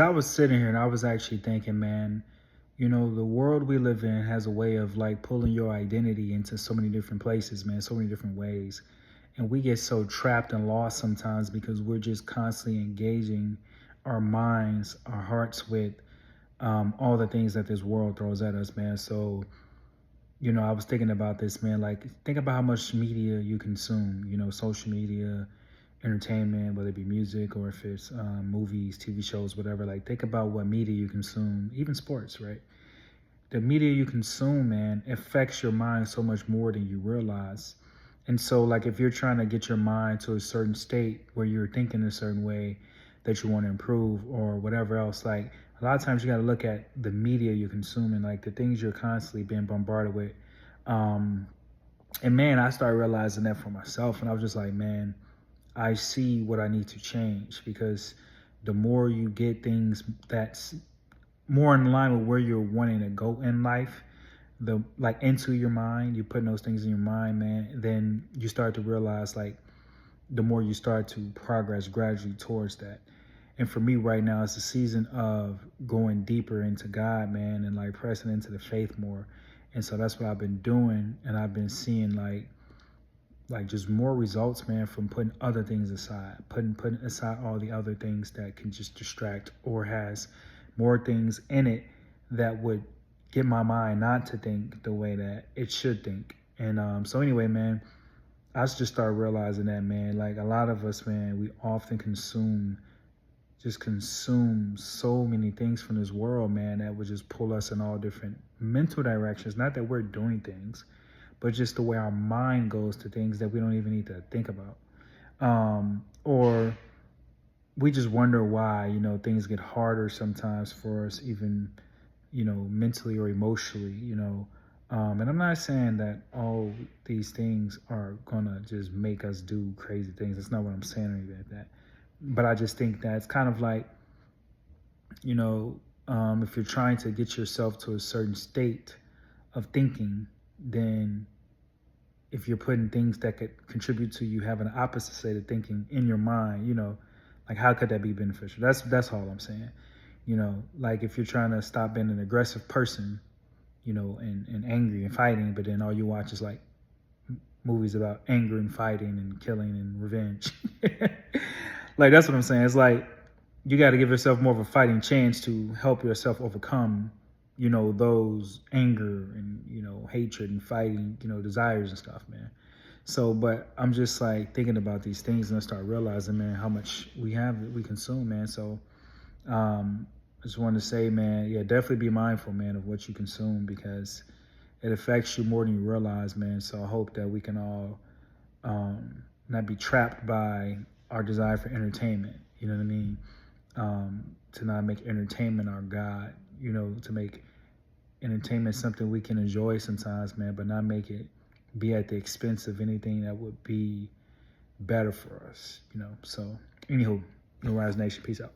I was sitting here and I was actually thinking, man, the world we live in has a way of like pulling your identity into so many different places, man, so many different ways. And we get so trapped and lost sometimes because we're just constantly engaging our minds, our hearts with all the things that this world throws at us, man. So, I was thinking about this, man. Like, think about how much media you consume, social media, entertainment, whether it be music or if it's movies, TV shows, whatever. Like, think about what media you consume, even sports, right? The media you consume, man, affects your mind so much more than you realize. And so, like, if you're trying to get your mind to a certain state where you're thinking a certain way that you want to improve or whatever else, like, a lot of times you got to look at the media you're consuming, like the things you're constantly being bombarded with. Um, and man, I started realizing that for myself. And I was just like, man, I see what I need to change because the more you get things that's more in line with where you're wanting to go in life, the like into your mind, you're putting those things in your mind, man, then you start to realize like the more you start to progress gradually towards that. And for me right now, it's a season of going deeper into God, man, and like pressing into the faith more. And so that's what I've been doing. And I've been seeing like just more results, man, from putting other things aside, putting aside all the other things that can just distract or has more things in it that would get my mind not to think the way that it should think. And so anyway, man, I just started realizing that, man, like a lot of us, man, we often consume so many things from this world, man, that would just pull us in all different mental directions. Not that we're doing things, but just the way our mind goes to things that we don't even need to think about. Or we just wonder why, things get harder sometimes for us, even, mentally or emotionally, And I'm not saying that all these things are gonna just make us do crazy things. That's not what I'm saying or anything like that. But I just think that it's kind of like, if you're trying to get yourself to a certain state of thinking, then if you're putting things that could contribute to you having an opposite state of thinking in your mind, like how could that be beneficial? That's all I'm saying. Like if you're trying to stop being an aggressive person, and angry and fighting, but then all you watch is like movies about anger and fighting and killing and revenge. Like that's what I'm saying. It's like you got to give yourself more of a fighting chance to help yourself overcome, those anger and hatred and fighting, desires and stuff, man. So, but I'm just like thinking about these things and I start realizing, man, how much we consume, man. So, I just wanted to say, man, yeah, definitely be mindful, man, of what you consume because it affects you more than you realize, man. So I hope that we can all not be trapped by our desire for entertainment. You know what I mean? To not make entertainment our God. To make entertainment something we can enjoy sometimes, man, but not make it be at the expense of anything that would be better for us. So, anywho, New Rise Nation, peace out.